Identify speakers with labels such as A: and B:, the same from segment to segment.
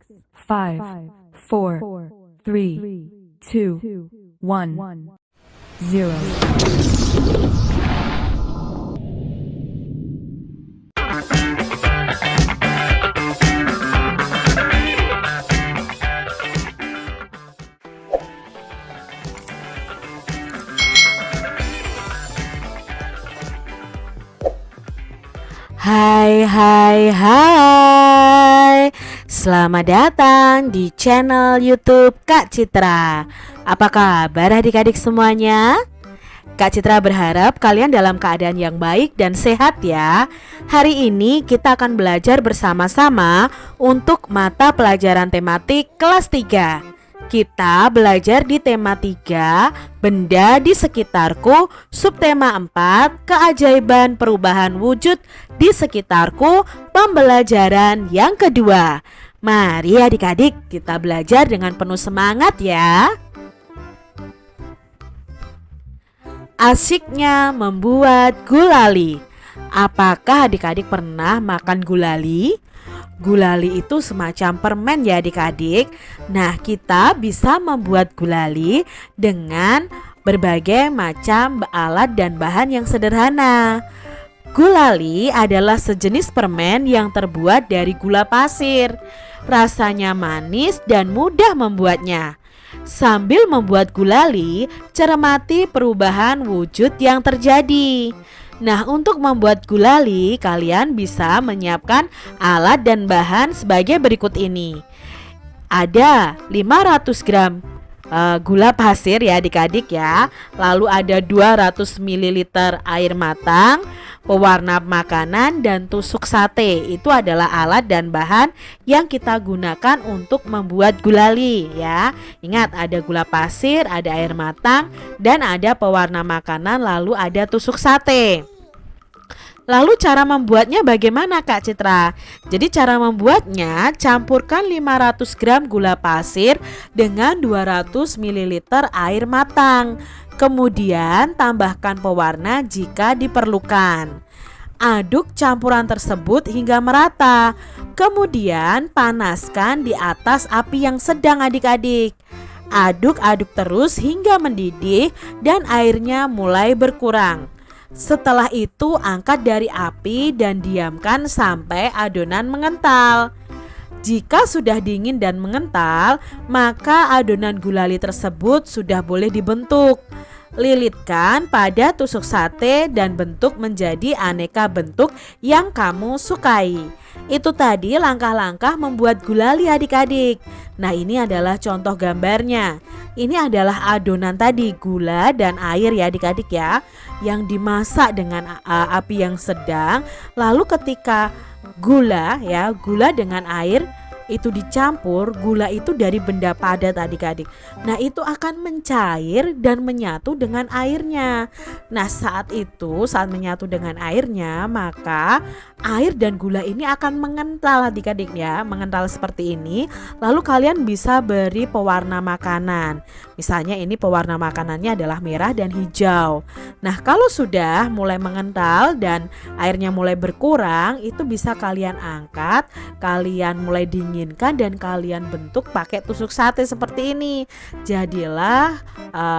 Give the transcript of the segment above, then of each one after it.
A: 5, 4, 3, 2, 1, 0.
B: Hai, selamat datang di channel YouTube Kak Citra. Apa kabar adik-adik semuanya? Kak Citra berharap kalian dalam keadaan yang baik dan sehat ya. Hari ini kita akan belajar bersama-sama untuk mata pelajaran tematik kelas 3. Kita belajar di tema 3, benda di sekitarku, subtema 4, keajaiban perubahan wujud di sekitarku, pembelajaran yang kedua. Mari adik-adik kita belajar dengan penuh semangat ya. Asyiknya membuat gulali. Apakah adik-adik pernah makan gulali? Gulali itu semacam permen ya adik-adik. Nah, kita bisa membuat gulali dengan berbagai macam alat dan bahan yang sederhana. Gulali adalah sejenis permen yang terbuat dari gula pasir. Rasanya manis dan mudah membuatnya. Sambil membuat gulali, cermati perubahan wujud yang terjadi. Nah, untuk membuat gulali, kalian bisa menyiapkan alat dan bahan sebagai berikut ini. Ada 500 gram gula pasir ya adik-adik ya. Lalu ada 200 ml air matang, pewarna makanan, dan tusuk sate. Itu adalah alat dan bahan yang kita gunakan untuk membuat gulali ya. Ingat, ada gula pasir, ada air matang, dan ada pewarna makanan, lalu ada tusuk sate. Lalu cara membuatnya bagaimana Kak Citra? Jadi cara membuatnya, campurkan 500 gram gula pasir dengan 200 ml air matang. Kemudian tambahkan pewarna jika diperlukan. Aduk campuran tersebut hingga merata. Kemudian panaskan di atas api yang sedang adik-adik. Aduk-aduk terus hingga mendidih dan airnya mulai berkurang. Setelah itu angkat dari api dan diamkan sampai adonan mengental. Jika sudah dingin dan mengental, maka adonan gulali tersebut sudah boleh dibentuk. Lilitkan pada tusuk sate dan bentuk menjadi aneka bentuk yang kamu sukai. Itu tadi langkah-langkah membuat gulali adik-adik. Nah, ini adalah contoh gambarnya. Ini adalah adonan tadi, gula dan air ya adik-adik ya, yang dimasak dengan api yang sedang. Lalu ketika gula dengan air itu dicampur, gula itu dari benda padat adik-adik. Nah, itu akan mencair dan menyatu dengan airnya. Nah, saat menyatu dengan airnya, maka air dan gula ini akan mengental adik-adik ya, mengental seperti ini. Lalu kalian bisa beri pewarna makanan. Misalnya ini pewarna makanannya adalah merah dan hijau. Nah, kalau sudah mulai mengental dan airnya mulai berkurang, itu bisa kalian angkat, kalian mulai dinginkan dan kalian bentuk pakai tusuk sate seperti ini. Jadilah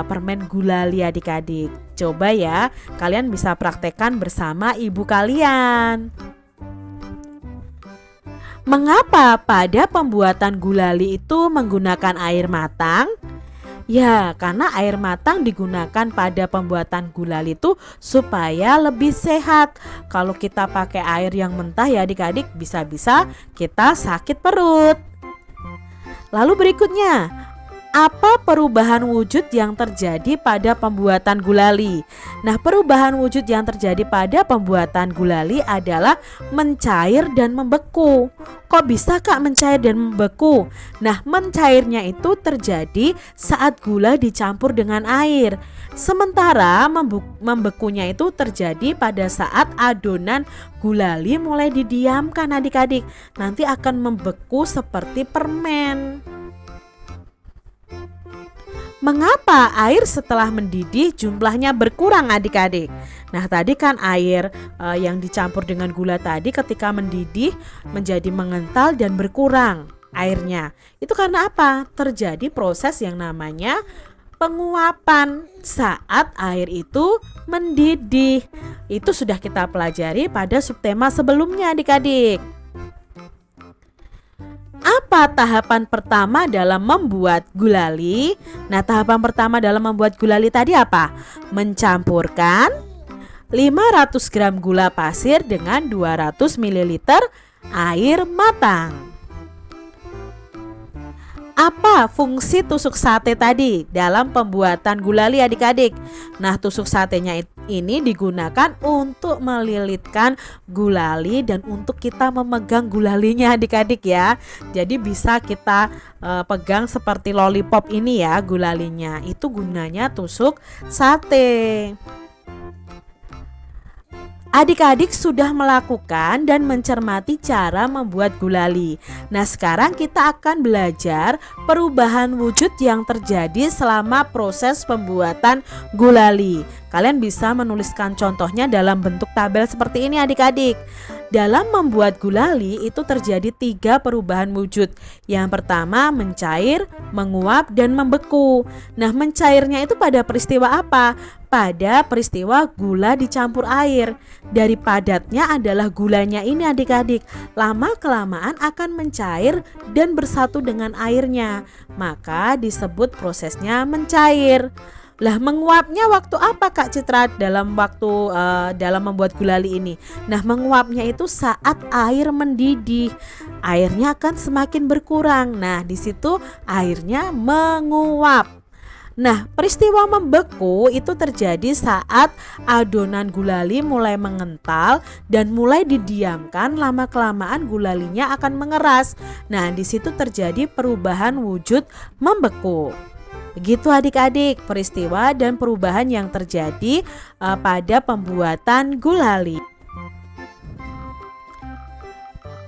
B: permen gulali adik-adik. Coba ya, kalian bisa praktekkan bersama ibu kalian. Mengapa pada pembuatan gulali itu menggunakan air matang? Ya, karena air matang digunakan pada pembuatan gulali itu supaya lebih sehat. Kalau kita pakai air yang mentah ya adik-adik, bisa-bisa kita sakit perut. Lalu berikutnya, apa perubahan wujud yang terjadi pada pembuatan gulali? Nah, perubahan wujud yang terjadi pada pembuatan gulali adalah mencair dan membeku. Kok bisa Kak mencair dan membeku? Nah, mencairnya itu terjadi saat gula dicampur dengan air. Sementara membekunya itu terjadi pada saat adonan gulali mulai didiamkan adik-adik. Nanti akan membeku seperti permen. Mengapa air setelah mendidih jumlahnya berkurang adik-adik? Nah, tadi kan air yang dicampur dengan gula tadi ketika mendidih menjadi mengental dan berkurang. airnya. Itu karena apa? Terjadi proses yang namanya penguapan saat air itu mendidih. Itu sudah kita pelajari pada subtema sebelumnya adik-adik. Apa tahapan pertama dalam membuat gulali? Nah, tahapan pertama dalam membuat gulali tadi apa? Mencampurkan 500 gram gula pasir dengan 200 ml air matang. Apa fungsi tusuk sate tadi dalam pembuatan gulali adik-adik? Nah, tusuk satenya ini digunakan untuk melilitkan gulali dan untuk kita memegang gulalinya adik-adik ya. Jadi bisa kita pegang seperti lollipop ini ya gulalinya. Itu gunanya tusuk sate. Adik-adik sudah melakukan dan mencermati cara membuat gulali. Nah, sekarang kita akan belajar perubahan wujud yang terjadi selama proses pembuatan gulali. Kalian bisa menuliskan contohnya dalam bentuk tabel seperti ini adik-adik. Dalam membuat gulali itu terjadi 3 perubahan wujud. Yang pertama mencair, menguap, dan membeku. Nah, mencairnya itu pada peristiwa apa? Pada peristiwa gula dicampur air. Dari padatnya adalah gulanya ini adik-adik, lama-kelamaan akan mencair dan bersatu dengan airnya. Maka disebut prosesnya mencair. Lah, menguapnya waktu apa Kak Citra dalam membuat gulali ini? Nah, menguapnya itu saat air mendidih. Airnya akan semakin berkurang. Nah, di situ airnya menguap. Nah, peristiwa membeku itu terjadi saat adonan gulali mulai mengental dan mulai didiamkan, lama-kelamaan gulalinya akan mengeras. Nah, di situ terjadi perubahan wujud membeku. Begitu adik-adik peristiwa dan perubahan yang terjadi pada pembuatan gulali.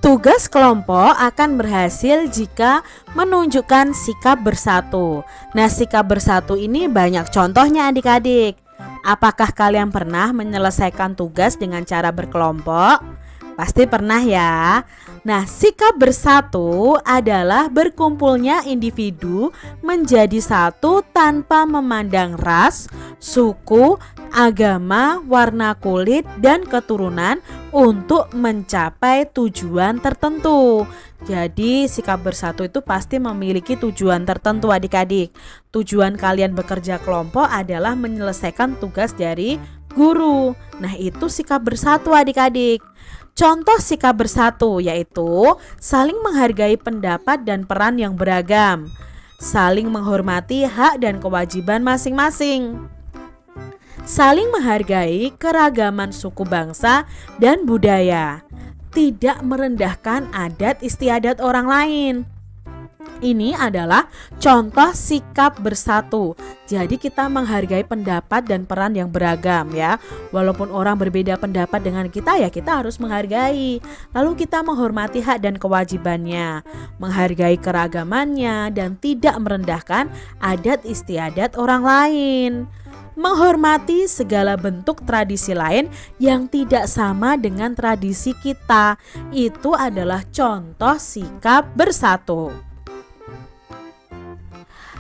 B: Tugas kelompok akan berhasil jika menunjukkan sikap bersatu. Nah, sikap bersatu ini banyak contohnya adik-adik. Apakah kalian pernah menyelesaikan tugas dengan cara berkelompok? Pasti pernah ya. Nah, sikap bersatu adalah berkumpulnya individu menjadi satu tanpa memandang ras, suku, agama, warna kulit, dan keturunan untuk mencapai tujuan tertentu. Jadi sikap bersatu itu pasti memiliki tujuan tertentu adik-adik. Tujuan kalian bekerja kelompok adalah menyelesaikan tugas dari guru. Nah, itu sikap bersatu adik-adik. Contoh sikap bersatu yaitu saling menghargai pendapat dan peran yang beragam, saling menghormati hak dan kewajiban masing-masing, saling menghargai keragaman suku bangsa dan budaya, tidak merendahkan adat istiadat orang lain. Ini adalah contoh sikap bersatu. Jadi kita menghargai pendapat dan peran yang beragam ya. Walaupun orang berbeda pendapat dengan kita ya kita harus menghargai. Lalu kita menghormati hak dan kewajibannya, menghargai keragamannya dan tidak merendahkan adat istiadat orang lain. Menghormati segala bentuk tradisi lain yang tidak sama dengan tradisi kita. Itu adalah contoh sikap bersatu.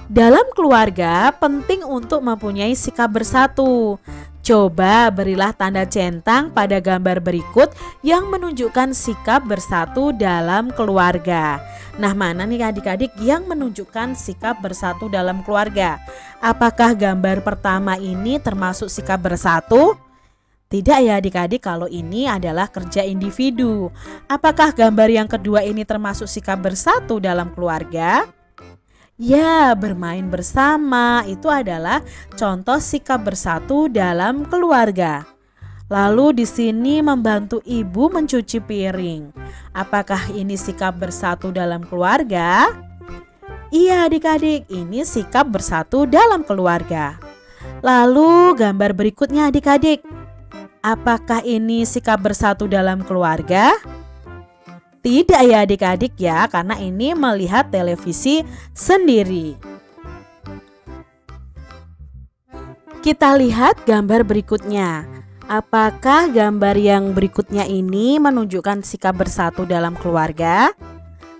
B: Dalam keluarga penting untuk mempunyai sikap bersatu. Coba berilah tanda centang pada gambar berikut yang menunjukkan sikap bersatu dalam keluarga. Nah, mana nih adik-adik yang menunjukkan sikap bersatu dalam keluarga? Apakah gambar pertama ini termasuk sikap bersatu? Tidak ya adik-adik, kalau ini adalah kerja individu. Apakah gambar yang kedua ini termasuk sikap bersatu dalam keluarga? Ya, bermain bersama itu adalah contoh sikap bersatu dalam keluarga. Lalu di sini membantu ibu mencuci piring. Apakah ini sikap bersatu dalam keluarga? Iya adik-adik, ini sikap bersatu dalam keluarga. Lalu gambar berikutnya adik-adik. Apakah ini sikap bersatu dalam keluarga? Tidak ya adik-adik ya, karena ini melihat televisi sendiri. Kita lihat gambar berikutnya. Apakah gambar yang berikutnya ini menunjukkan sikap bersatu dalam keluarga?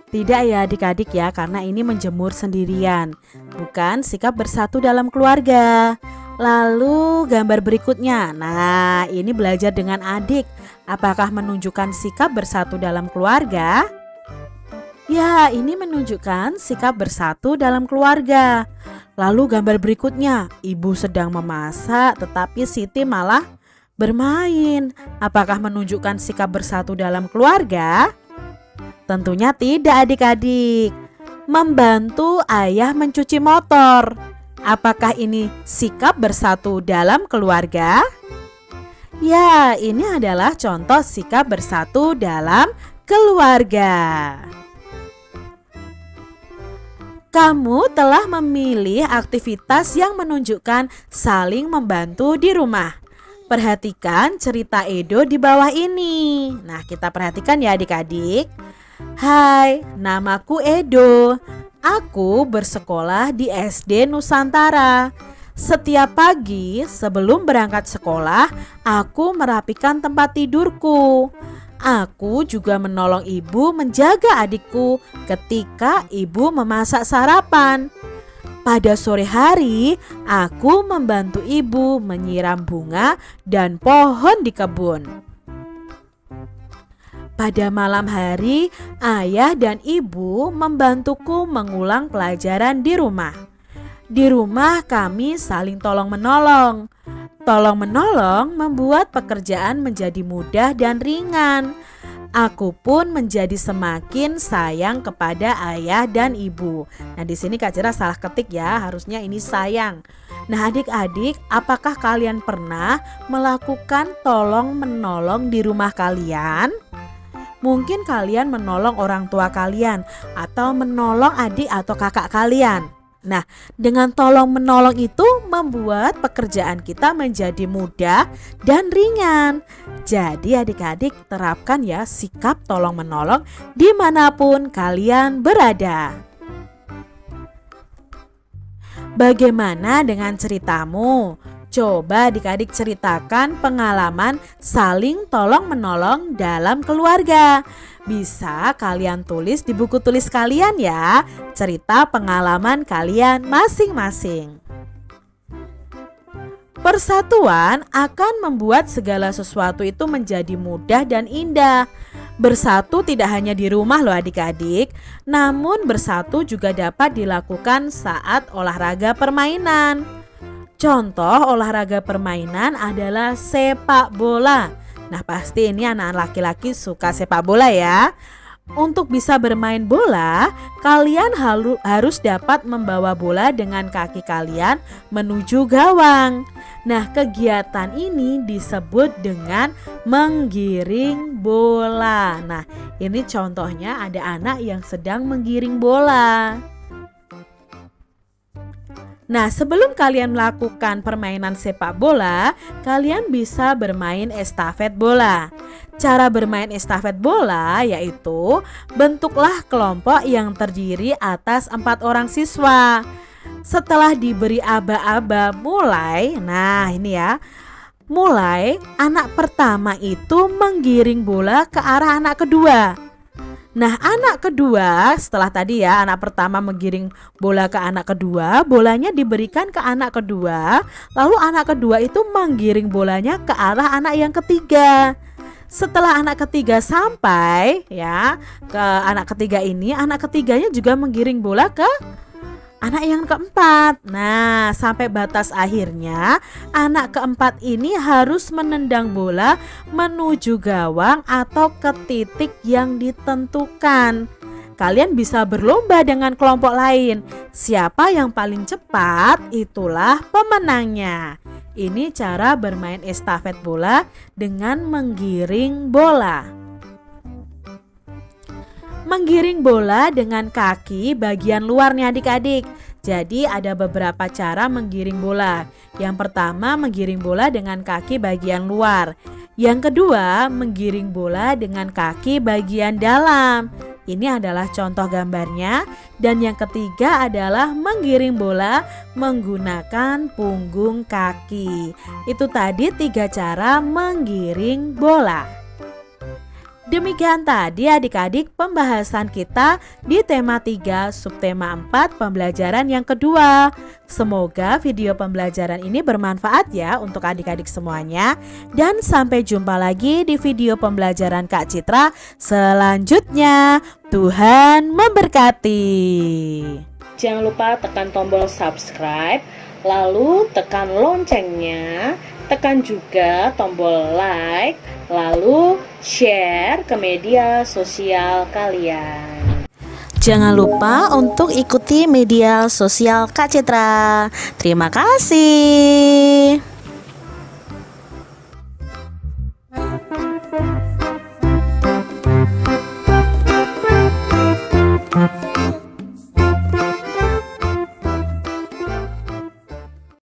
B: Tidak ya adik-adik ya, karena ini menjemur sendirian, bukan sikap bersatu dalam keluarga. Lalu gambar berikutnya, nah ini belajar dengan adik. Apakah menunjukkan sikap bersatu dalam keluarga? Ya, ini menunjukkan sikap bersatu dalam keluarga. Lalu gambar berikutnya, ibu sedang memasak tetapi Siti malah bermain. Apakah menunjukkan sikap bersatu dalam keluarga? Tentunya tidak adik-adik. Membantu ayah mencuci motor. Apakah ini sikap bersatu dalam keluarga? Ya, ini adalah contoh sikap bersatu dalam keluarga. Kamu telah memilih aktivitas yang menunjukkan saling membantu di rumah. Perhatikan cerita Edo di bawah ini. Nah, kita perhatikan ya adik-adik. Hai, namaku Edo. Aku bersekolah di SD Nusantara. Setiap pagi sebelum berangkat sekolah, aku merapikan tempat tidurku. Aku juga menolong ibu menjaga adikku ketika ibu memasak sarapan. Pada sore hari, aku membantu ibu menyiram bunga dan pohon di kebun. Pada malam hari, ayah dan ibu membantuku mengulang pelajaran di rumah. Di rumah kami saling tolong-menolong. Tolong-menolong membuat pekerjaan menjadi mudah dan ringan. Aku pun menjadi semakin sayang kepada ayah dan ibu. Nah, di sini Kak Cira salah ketik ya, harusnya ini sayang. Nah, adik-adik, apakah kalian pernah melakukan tolong-menolong di rumah kalian? Mungkin kalian menolong orang tua kalian atau menolong adik atau kakak kalian. Nah, dengan tolong-menolong itu membuat pekerjaan kita menjadi mudah dan ringan. Jadi adik-adik terapkan ya sikap tolong-menolong dimanapun kalian berada. Bagaimana dengan ceritamu? Coba adik-adik ceritakan pengalaman saling tolong-menolong dalam keluarga. Bisa kalian tulis di buku tulis kalian ya, cerita pengalaman kalian masing-masing. Persatuan akan membuat segala sesuatu itu menjadi mudah dan indah. Bersatu tidak hanya di rumah loh adik-adik, namun bersatu juga dapat dilakukan saat olahraga permainan. Contoh olahraga permainan adalah sepak bola. Nah, pasti ini anak laki-laki suka sepak bola ya. Untuk bisa bermain bola, kalian harus dapat membawa bola dengan kaki kalian menuju gawang. Nah, kegiatan ini disebut dengan menggiring bola. Nah, ini contohnya ada anak yang sedang menggiring bola. Nah, sebelum kalian melakukan permainan sepak bola, kalian bisa bermain estafet bola. Cara bermain estafet bola yaitu bentuklah kelompok yang terdiri atas 4 orang siswa. Setelah diberi aba-aba mulai, nah ini ya, mulai anak pertama itu menggiring bola ke arah anak kedua. Nah, anak kedua setelah tadi ya anak pertama menggiring bola ke anak kedua, bolanya diberikan ke anak kedua, lalu anak kedua itu menggiring bolanya ke arah anak yang ketiga. Setelah anak ketiga sampai ya ke anak ketiga ini, anak ketiganya juga menggiring bola ke anak yang keempat. Nah, sampai batas akhirnya anak keempat ini harus menendang bola menuju gawang atau ke titik yang ditentukan. Kalian bisa berlomba dengan kelompok lain. Siapa yang paling cepat, itulah pemenangnya. Ini cara bermain estafet bola dengan menggiring bola. Menggiring bola dengan kaki bagian luarnya adik-adik. Jadi ada beberapa cara menggiring bola. Yang pertama menggiring bola dengan kaki bagian luar. Yang kedua menggiring bola dengan kaki bagian dalam. Ini adalah contoh gambarnya. Dan yang ketiga adalah menggiring bola menggunakan punggung kaki. Itu tadi 3 cara menggiring bola. Demikian tadi adik-adik pembahasan kita di tema 3 subtema 4 pembelajaran yang kedua. Semoga video pembelajaran ini bermanfaat ya untuk adik-adik semuanya. Dan sampai jumpa lagi di video pembelajaran Kak Citra selanjutnya. Tuhan memberkati.
C: Jangan lupa tekan tombol subscribe, lalu tekan loncengnya, tekan juga tombol like, lalu share ke media sosial kalian.
B: Jangan lupa untuk ikuti media sosial Kak Citra. Terima kasih.